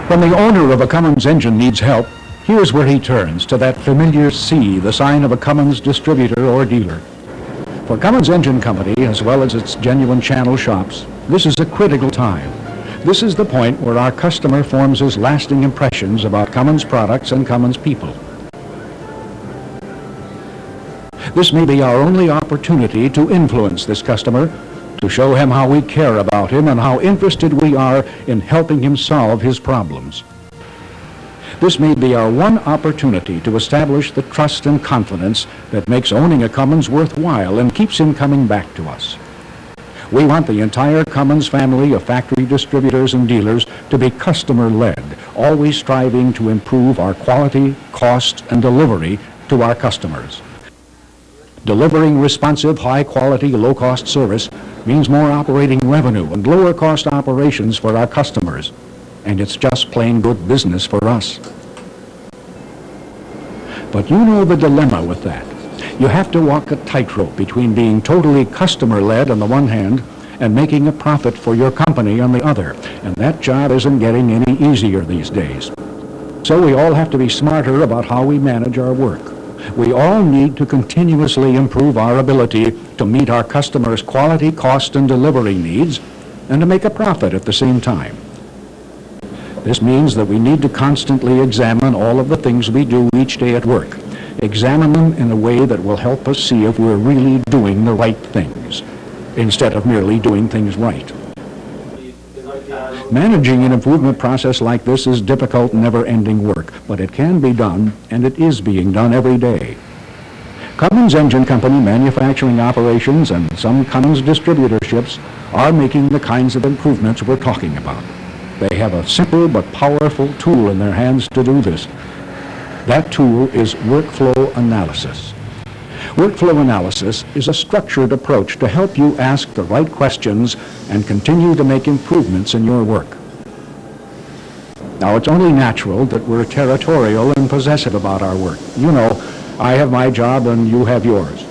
When the owner of a Cummings engine needs help, here's where he turns, to that familiar C, the sign of a Cummings distributor or dealer. For Cummings Engine Company, as well as its genuine channel shops, this is a critical time. This is the point where our customer forms his lasting impressions about Cummings products and Cummings people. This may be our only opportunity to influence this customer, to show him how we care about him and how interested we are in helping him solve his problems. This may be our one opportunity to establish the trust and confidence that makes owning a Cummings worthwhile and keeps him coming back to us. We want the entire Cummings family of factory distributors and dealers to be customer-led, always striving to improve our quality, cost, and delivery to our customers. Delivering responsive, high-quality, low-cost service means more operating revenue and lower-cost operations for our customers, and it's just plain good business for us. But you know the dilemma with that. You have to walk a tightrope between being totally customer-led on the one hand and making a profit for your company on the other, and that job isn't getting any easier these days. So we all have to be smarter about how we manage our work. We all need to continuously improve our ability to meet our customers' quality, cost, and delivery needs, and to make a profit at the same time. This means that we need to constantly examine all of the things we do each day at work. Examine them in a way that will help us see if we're really doing the right things, instead of merely doing things right. Managing an improvement process like this is difficult, never-ending work, but it can be done, and it is being done every day. Cummings Engine Company manufacturing operations and some Cummings distributorships are making the kinds of improvements we're talking about. They have a simple but powerful tool in their hands to do this. That tool is workflow analysis. Workflow analysis is a structured approach to help you ask the right questions and continue to make improvements in your work. Now, it's only natural that we're territorial and possessive about our work. You know, I have my job and you have yours.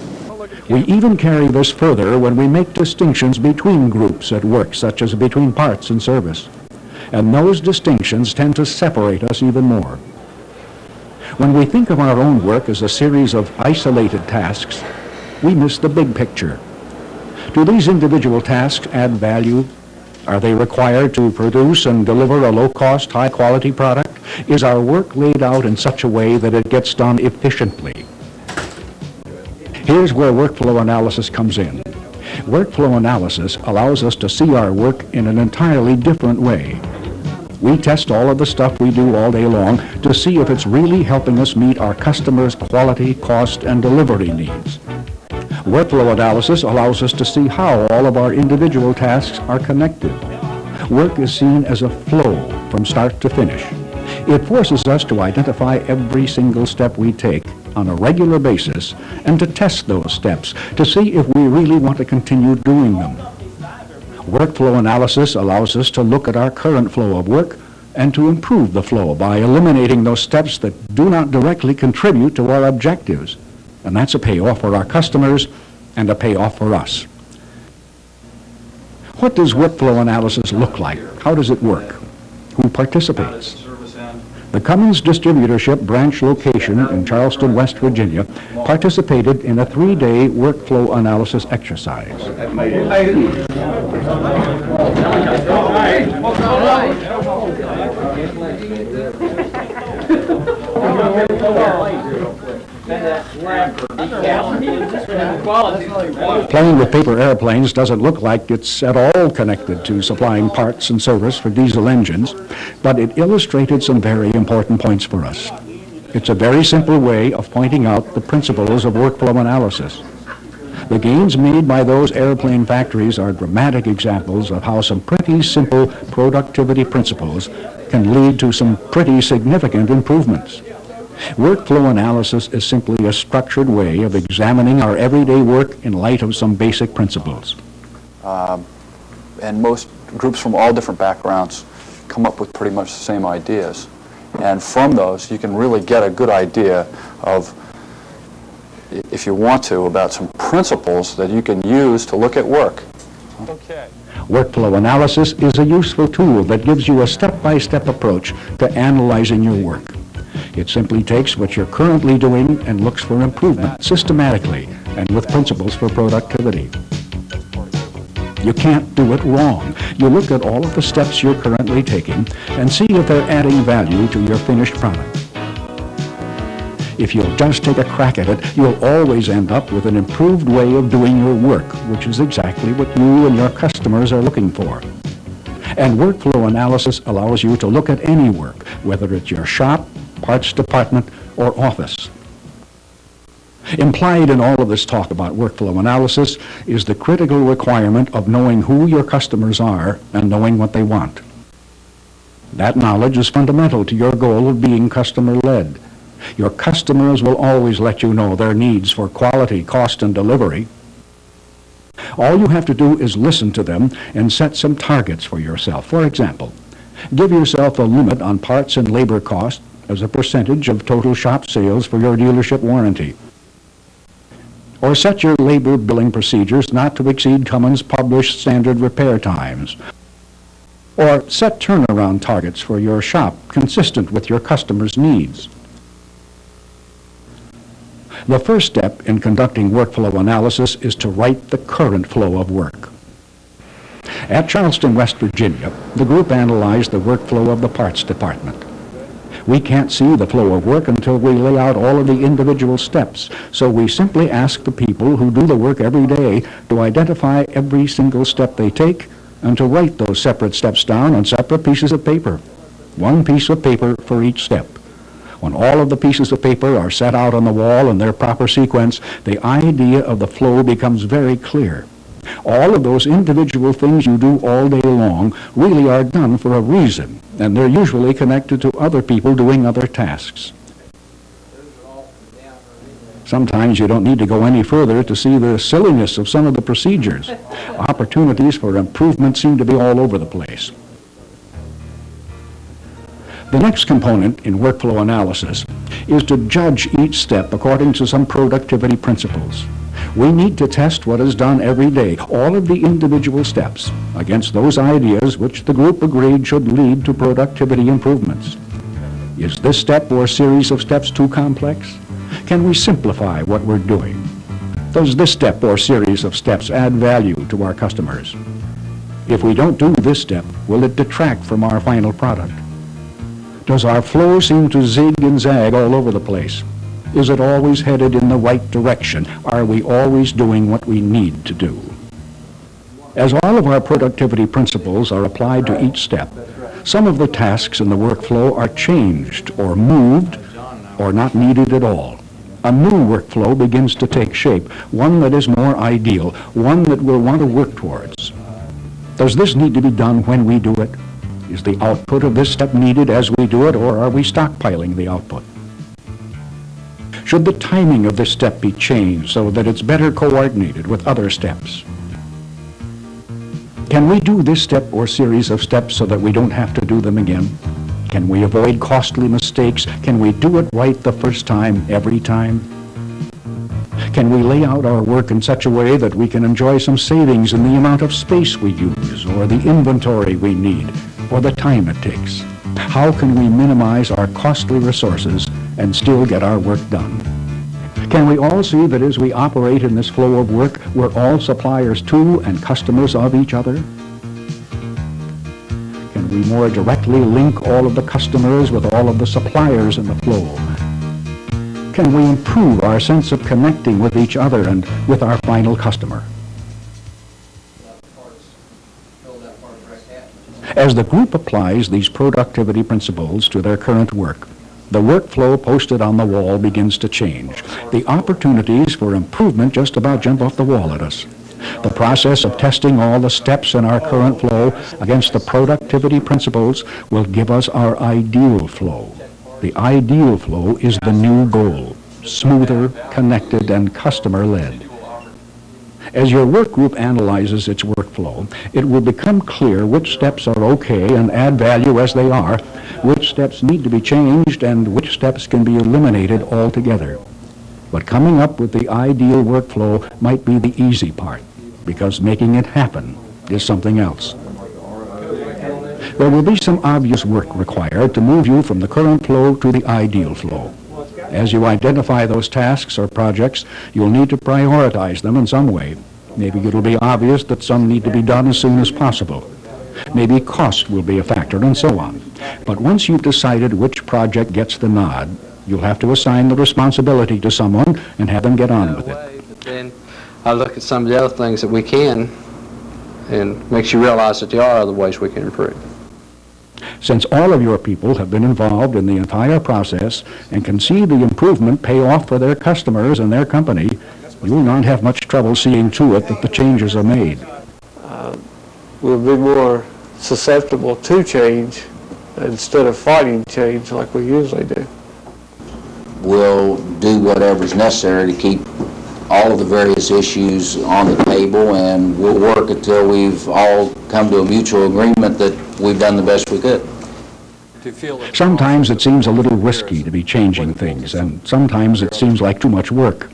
We even carry this further when we make distinctions between groups at work, such as between parts and service. And those distinctions tend to separate us even more. When we think of our own work as a series of isolated tasks, we miss the big picture. Do these individual tasks add value? Are they required to produce and deliver a low-cost, high-quality product? Is our work laid out in such a way that it gets done efficiently? Here's where workflow analysis comes in. Workflow analysis allows us to see our work in an entirely different way. We test all of the stuff we do all day long to see if it's really helping us meet our customers' quality, cost, and delivery needs. Workflow analysis allows us to see how all of our individual tasks are connected. Work is seen as a flow from start to finish. It forces us to identify every single step we take on a regular basis and to test those steps to see if we really want to continue doing them. Workflow analysis allows us to look at our current flow of work and to improve the flow by eliminating those steps that do not directly contribute to our objectives. And that's a payoff for our customers and a payoff for us. What does workflow analysis look like? How does it work? Who participates? The Cummings distributorship branch location in Charleston, West Virginia, participated in a 3-day workflow analysis exercise. Playing with paper airplanes doesn't look like it's at all connected to supplying parts and service for diesel engines, but it illustrated some very important points for us. It's a very simple way of pointing out the principles of workflow analysis. The gains made by those airplane factories are dramatic examples of how some pretty simple productivity principles can lead to some pretty significant improvements. Workflow analysis is simply a structured way of examining our everyday work in light of some basic principles. And most groups from all different backgrounds come up with pretty much the same ideas. And from those, you can really get a good idea of, if you want to, about some principles that you can use to look at work. Okay. Workflow analysis is a useful tool that gives you a step-by-step approach to analyzing your work. It simply takes what you're currently doing and looks for improvement systematically and with principles for productivity. You can't do it wrong. You look at all of the steps you're currently taking and see if they're adding value to your finished product. If you'll just take a crack at it, you'll always end up with an improved way of doing your work, which is exactly what you and your customers are looking for. And workflow analysis allows you to look at any work, whether it's your shop, parts department, or office. Implied in all of this talk about workflow analysis is the critical requirement of knowing who your customers are and knowing what they want. That knowledge is fundamental to your goal of being customer-led. Your customers will always let you know their needs for quality, cost, and delivery. All you have to do is listen to them and set some targets for yourself. For example, give yourself a limit on parts and labor cost as a percentage of total shop sales for your dealership warranty. Or set your labor billing procedures not to exceed Cummings' published standard repair times. Or set turnaround targets for your shop consistent with your customers' needs. The first step in conducting workflow analysis is to write the current flow of work. At Charleston, West Virginia, the group analyzed the workflow of the parts department. We can't see the flow of work until we lay out all of the individual steps, so we simply ask the people who do the work every day to identify every single step they take and to write those separate steps down on separate pieces of paper. One piece of paper for each step. When all of the pieces of paper are set out on the wall in their proper sequence, the idea of the flow becomes very clear. All of those individual things you do all day long really are done for a reason, and they're usually connected to other people doing other tasks. Sometimes you don't need to go any further to see the silliness of some of the procedures. Opportunities for improvement seem to be all over the place. The next component in workflow analysis is to judge each step according to some productivity principles. We need to test what is done every day, all of the individual steps, against those ideas which the group agreed should lead to productivity improvements. Is this step or series of steps too complex? Can we simplify what we're doing? Does this step or series of steps add value to our customers? If we don't do this step, will it detract from our final product? Does our flow seem to zig and zag all over the place? Is it always headed in the right direction? Are we always doing what we need to do? As all of our productivity principles are applied to each step, some of the tasks in the workflow are changed or moved or not needed at all. A new workflow begins to take shape, one that is more ideal, one that we'll want to work towards. Does this need to be done when we do it? Is the output of this step needed as we do it, or are we stockpiling the output? Should the timing of this step be changed so that it's better coordinated with other steps? Can we do this step or series of steps so that we don't have to do them again? Can we avoid costly mistakes? Can we do it right the first time, every time? Can we lay out our work in such a way that we can enjoy some savings in the amount of space we use, or the inventory we need, or the time it takes? How can we minimize our costly resources and still get our work done? Can we all see that as we operate in this flow of work, we're all suppliers to and customers of each other? Can we more directly link all of the customers with all of the suppliers in the flow? Can we improve our sense of connecting with each other and with our final customer? As the group applies these productivity principles to their current work, the workflow posted on the wall begins to change. The opportunities for improvement just about jump off the wall at us. The process of testing all the steps in our current flow against the productivity principles will give us our ideal flow. The ideal flow is the new goal, smoother, connected, and customer-led. As your work group analyzes its workflow, it will become clear which steps are okay and add value as they are, which steps need to be changed, and which steps can be eliminated altogether. But coming up with the ideal workflow might be the easy part, because making it happen is something else. There will be some obvious work required to move you from the current flow to the ideal flow. As you identify those tasks or projects, you'll need to prioritize them in some way. Maybe it'll be obvious that some need to be done as soon as possible. Maybe cost will be a factor, and so on. But once you've decided which project gets the nod, you'll have to assign the responsibility to someone and have them get on with it. But then I look at some of the other things that we can, and makes you realize that there are other ways we can improve. Since all of your people have been involved in the entire process and can see the improvement pay off for their customers and their company, you will not have much trouble seeing to it that the changes are made. We'll be more susceptible to change instead of fighting change like we usually do. We'll do whatever's necessary to keep all of the various issues on the table, and we'll work until we've all come to a mutual agreement that we've done the best we could. Sometimes it seems a little risky to be changing things, and sometimes it seems like too much work.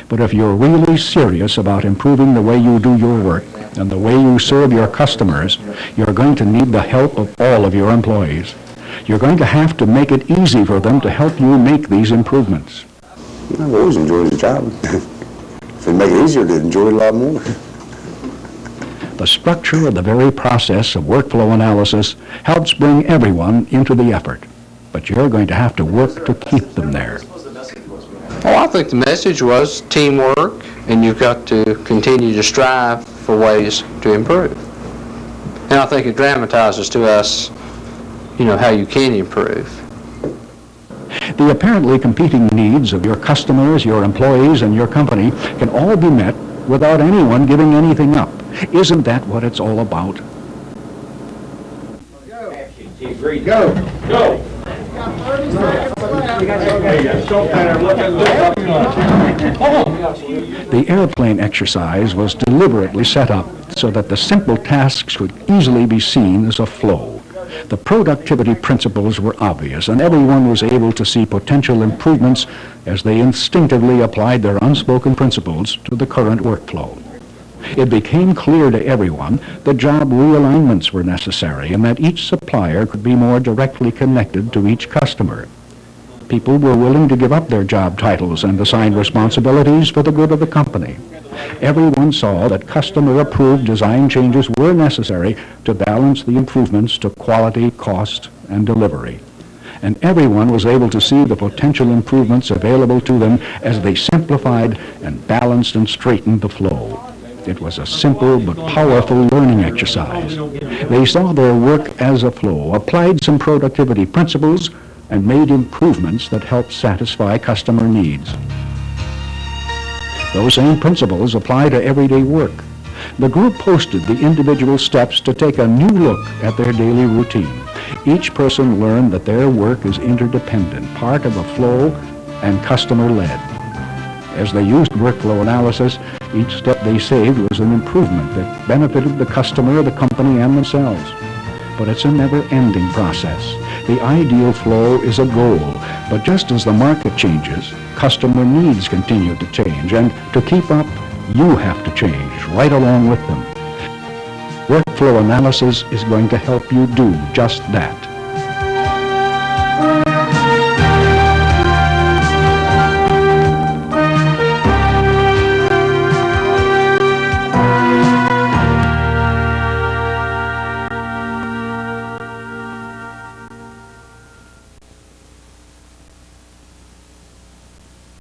But if you're really serious about improving the way you do your work and the way you serve your customers, you're going to need the help of all of your employees. You're going to have to make it easy for them to help you make these improvements. I've always enjoyed the job. If it make it easier, to enjoy it a lot more. The structure of the very process of workflow analysis helps bring everyone into the effort, but you're going to have to work to keep them there. Oh, I think the message was teamwork, and you've got to continue to strive for ways to improve. And I think it dramatizes to us, how you can improve. The apparently competing needs of your customers, your employees, and your company can all be met without anyone giving anything up. Isn't that what it's all about? Go! Go! The airplane exercise was deliberately set up so that the simple tasks could easily be seen as a flow. The productivity principles were obvious, and everyone was able to see potential improvements as they instinctively applied their unspoken principles to the current workflow. It became clear to everyone that job realignments were necessary and that each supplier could be more directly connected to each customer. People were willing to give up their job titles and assign responsibilities for the good of the company. Everyone saw that customer-approved design changes were necessary to balance the improvements to quality, cost, and delivery. And everyone was able to see the potential improvements available to them as they simplified and balanced and straightened the flow. It was a simple but powerful learning exercise. They saw their work as a flow, applied some productivity principles, and made improvements that helped satisfy customer needs. Those same principles apply to everyday work. The group posted the individual steps to take a new look at their daily routine. Each person learned that their work is interdependent, part of a flow, and customer-led. As they used workflow analysis, each step they saved was an improvement that benefited the customer, the company, and themselves. But it's a never-ending process. The ideal flow is a goal, but just as the market changes, customer needs continue to change, and to keep up, you have to change right along with them. Workflow analysis is going to help you do just that.